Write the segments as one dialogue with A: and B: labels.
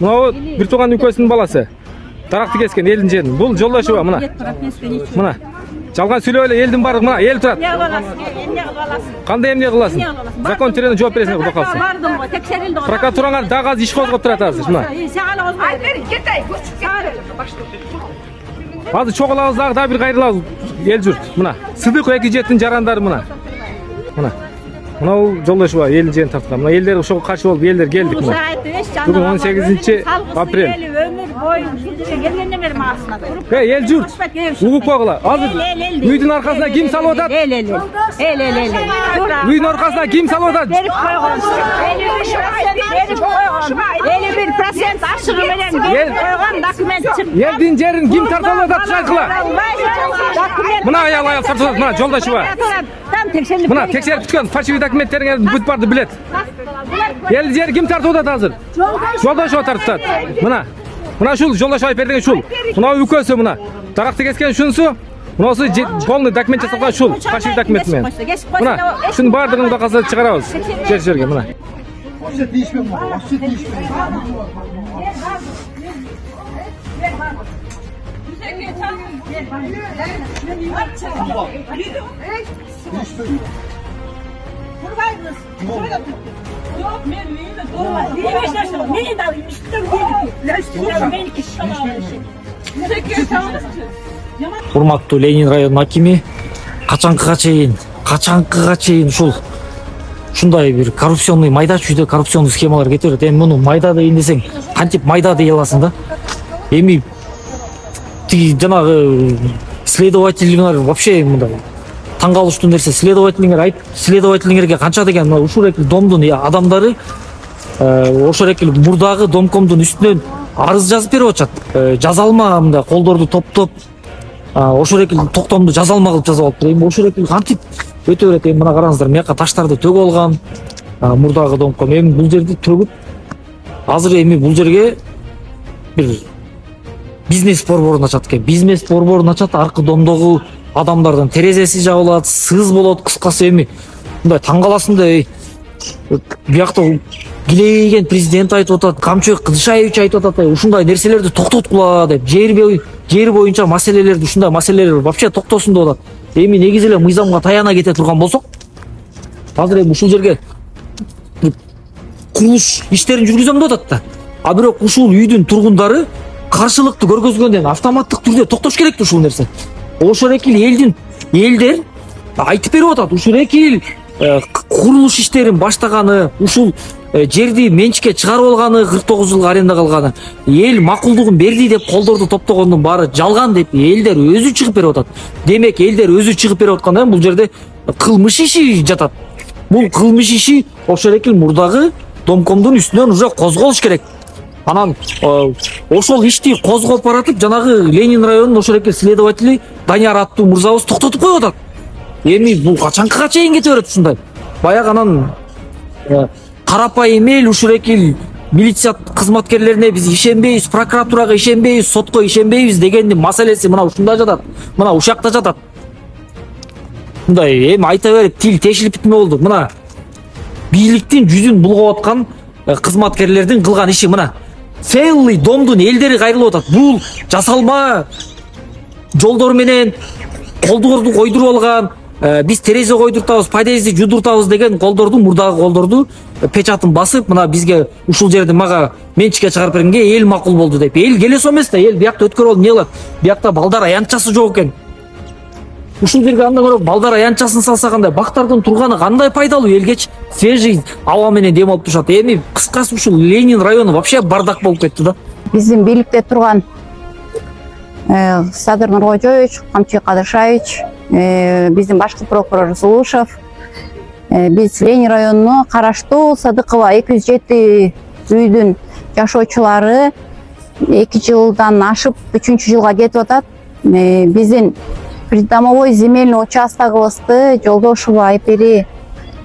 A: Мынау bir туған үкесінің баласы. Тарақты кескен елдің жерін. Бұл Жолдашева мына. Мына. Жалған сөйлеп эле елдің барлығы мына ел тұрады. Қандай эмне кыласың? Закон тереңде жооп бересиң Кудай калса.
B: Бардым го, текшерилди го.
A: Прокуратураңар дагы иш козгоп турат азыр мына. Азыр чогулабыз дагы бир кайрылабыз ел журт. Мына. Сыдык 2-7 жарандары мына. Мына. Мынау Жолдашева елдің жерин тарткан. Мына елдер ошого каршы болуп елдер келдик мына. Бүгүн 18-апрель. Ел журт. Угуп койгула. Азыр үйдүн аркасына ким салып атат? Үйдүн аркасына ким салып атат?
B: 51% ашыгы менен берип койгон документ чыкты.
A: Елдин жерин ким тартып атат? Шайкыла. Мына аял тартып атат. Мына Жолдашева. Мына текшерип түкөн фальшивый документтериңерди бүт барды билет. Ел жер ким тартып атат азыр? Жолдашева тартып атат. Мына. Мына ушул Жолдашева берген ушул. Мына үкөсү мына. Таракты кескен ушунсу. Мынасы полный документ жасалган ушул. Фальшивый документ менен. Мына ушунун бардыгын да каза чыгарабыз. Жерге мына.
B: Yok, men uyimda durma. Meni da üstüm
C: Урматтуу Ленин районунун акими, качанкыга чейин ушул ушундай бир коррупционный майда чүйдө коррупционный схемалар кетип. Эми муну майда дейин десең, кантип майда дей аласың да? Эми тиги жанагы следовательиңер вообще мындай таң калыштуу нерсе. Следовательиңерге канча деген ушул экил домдун адамдары ошол экил мурдагы домкомдун үстүнөн арыз жазып берип атышат. Жаза алма мындай колдорду топтоп ошол экил токтомду жаза алма кылып жазып алыптыр. Эми ошол экил кантип өтө берет? Эми мына караңыздар, мияка таштарды төгүп алган мурдагы домком. Эми бул жерди төгүп азыр эми бул жерге бир бизнес борборун ачат экен. Бизнес борборун ачат, аркы домдогу адамдардын терезеси жабылат, сыз болот. Кыскасы эми мындай таң каласың да, биякта килейген президент айтып атат, Камчыбек Кыдышаевич айтып атат, ушундай нерселерди токтоткула деп, жер боюнча маселелерди, ушундай маселелер вообще токтосун деп атат. Эми негизи эле мыйзамга таяна кете турган болсок, азыр эми ушул жерге курулуш иштерин жүргүзөм деп атат да. А бирок ушул үйдүн тургундары каршылыкты көргөзгөндөн автоматтык түрдө токтош керек да ушул нерсе. Ошол экил элдер айтып берип атат, ушул экил курулуш иштерин баштаганы, ушул жерди менчикке чыгарып алганы, 49 жылга арендага алганы, эл макулдугун берди деп колдорду топтогондун баары жалган деп элдер өзү чыгып берип атат. Демек элдер өзү чыгып берип атканда бул жерде кылмыш иши жатат. Бул кылмыш иши ошол экил мурдагы домкомдун үстүнөн уже козголуш керек. Анан ошол ишти козгоп баратып, жанагы Ленин районунун ошол экил следователи Данияр аттуу мырзабыз токтотуп коюп атат. Эми бул качанкыга чейин кете берет ушундай? Баягы анан карапайым эл ушул экил милиция кызматкерлерине биз ишенбейбиз, прокуратурага ишенбейбиз, сотко ишенбейбиз дегендин маселеси мына ушунда жатат. Мына ушакта жатат. Мындай эми айта берип тил тешилип бүтмө болду. Мына бийликтин жүзүн булгап аткан кызматкерлердин кылган иши мына. Целый домдун элдери кайрылып атат. Бул жасалма жолдор менен колдорду койдуруп алган, биз терезе койдуртабыз, подъезди жудуртабыз деген колдорду, мурдагы колдорду печатын басып, мына бизге ушул жерди мага менчикке чыгарып бергенге эл макул болду деп. Эл келесо эмес да, эл биякта өткөрүп алып не кылат? Биякта балдар аянтчасы жок экен. Ушул жерге андан көрө балдар аянтчасын салса кандай, бактардын турганы кандай пайдалуу, элгечи свежий аба менен дем алып турушат. Эми кыскасы ушул Ленин району вообще бардак болуп кетти да.
D: Биздин бийликте турган Садыр Нуркожоевич, Камчыбек Кыдышаевич, биздин башкы прокурор Зулушев, биз Ленин районуна караштуу Садыкова 207 үйдүн жашоочулары 2 жылдан ашып 3-жылга кетип атат. Биздин придомовой земельный участогыбызды Жолдошева Айпери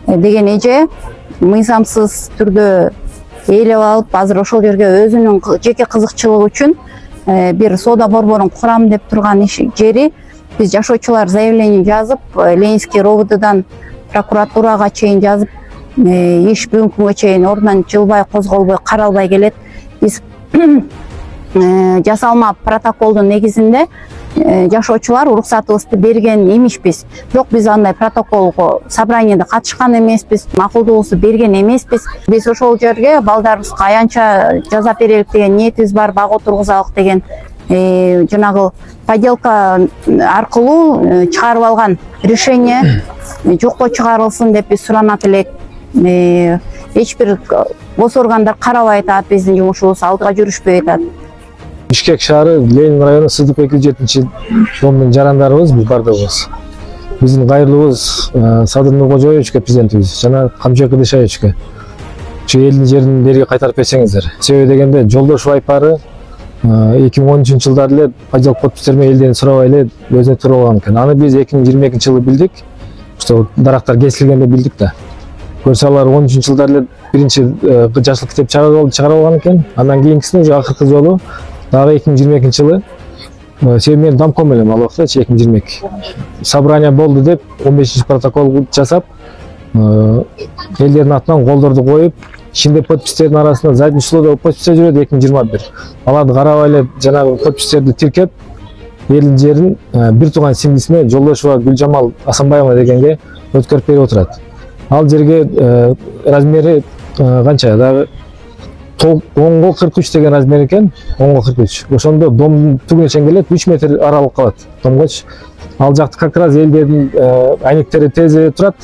D: деген эже мыйзамсыз түрдө ээлеп алып, азыр ошол жерге өзүнүн жеке кызыкчылыгы үчүн бир соода борборун курам деп турган жери. Биз жашоочулар заявление жазып, Ленинский РОВДдан прокуратурага чейин жазып, иш бүгүнкү күнгө чейин ордунан жылбай, козголбой, каралбай келет. Биз жасалма протоколдун негизинде жашоочулар уруксатыбызды берген эмишпиз. Бирок биз андай протоколго собранияда катышкан эмеспиз, макулдугубузду берген эмеспиз. Биз ошол жерге балдарыбызга аянча жаза берелик деген ниетибиз бар, бак отургузалык деген жанагы поделка аркылуу чыгарып алган решение жокко чыгарылсын деп биз суранат элек. Эч бир госоргандар карабай атат, биздин жумушубуз алдыга жүрүшпөй атат.
E: Бишкек шаары, Ленин району Сыздык 207 домдун жарандарыбыз биз бардыгыбыз. Биздин кайрылуубуз Садыр Нуркожоевичке президентибиз жана Камчы Кыдышаевичке. Чу элдин жерин берге кайтарып берсеңиздер. Себеби дегенде Жолдошов айпары 2013-жылдары эле поделка подпистер менен элден сурабай эле өзүнө туруп алган экен. Аны биз 2022-жылы билдик. Что дарактар кесилгенде билдик да. Көрсө алар 13-жылдары эле биринчи жашыл китеп чыгарып алган экен. Андан кийинкисин уже акыркы жолу дагы 2022-жылы себеби мен домком элем ал убакта 2022. Собрание болду деп 15-чи протокол жасап, элдердин атынан колдорду коюп, ичинде подпистердин арасында задний числодо подпистер жүрөт 2021. Аларды карабай эле жанагы подпистерди тиркеп, элдин жерин бир тууган сиңдисине Жолдошова Гүлжамал Асанбаева дегенге өткөрүп берип отурат. Ал жерге размери канча дагы 10 43 деген размер экен, 10 43. Ошондо дом түгүнө чейин келет, 3 метр аралык калат домгочу. Ал жакты как раз элдердин айнектери тезе турат.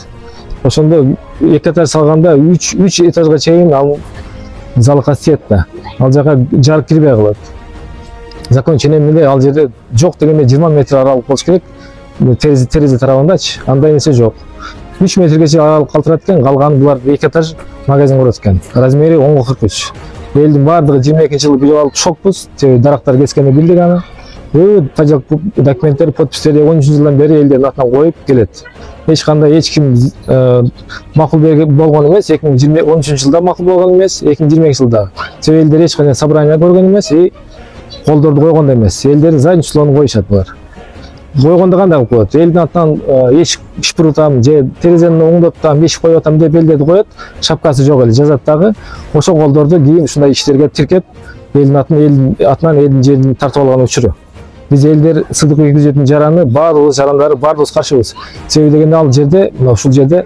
E: Ошондо эки этаж салганда 3 этажга чейин ал залыкка тиет да. Ал жака жар кирбей калат. Закон ченеминде ал жерде жок дегенде 20 метр аралык болуш керек. Терезе тарабындачы, андай нерсе жок. 3 метрге чейин аралык калтырат экен, калганы булар 2 этаж магазин курат экен. Размери 10-43. Элдин бардыгы 22-жылы билип алып шокпуз. Дарактар кескенде билдик аны. Поделка документтери, подпистери 13-жылдан бери элдердин атынан коюп келет. Эч кандай эч ким макул болгон эмес, 2013-жылда макул болгон эмес, 2022-жылда. Себеби элдер эч кандай собрание көргөн эмес, колдорду койгон да эмес. Элдер задний числону коюшат булар. Койгондо кандай коет? Элдин атынан эшик бишпурутам же терезени оңдоптам, эшик коюп атам деп элдерди коет. Шапкасы жок эле жазат дагы. Ошол колдорду кийин ушундай иштерге тиркеп, элдин атынан элдин жерин тартып алган учуру. Биз элдер Сыздык 207 жараны, баардык жарандары баардыгыбыз каршыбыз. Себеби дегенде ал жерде, ушул жерде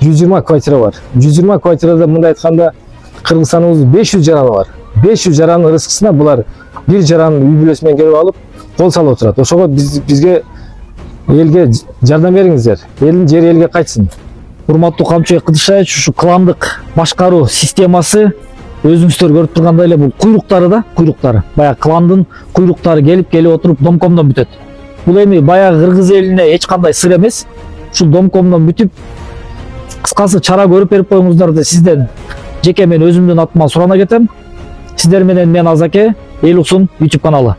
E: 120 квартира бар. 120 квартирада мындай айтканда Кыргызстаныбыз 500 жараны бар. 500 жаранын рызкысына булар бир жаранын үй бүлөсү менен келип алып, кол салып отурат. Ошого бизге элге жардам бериңиздер. Элдин жери элге кайтсын.
C: Урматтуу Камчы Кыдышаевич, ушу кландык башкаруу системасы өзүңүздөр көрүп тургандай эле бул куйруктары, баягы кландын куйруктары келип отуруп домкомдон бүтөт. Бул эми баягы кыргыз элине эч кандай сыр эмес. Ушул домкомдон бүтүп, кыскасы чара көрүп берип коюңуздар да сизден жеке мен өзүмдүн атыман сурана кетем. Сиздер менен мен Азаке, Эл Уксун YouTube каналы.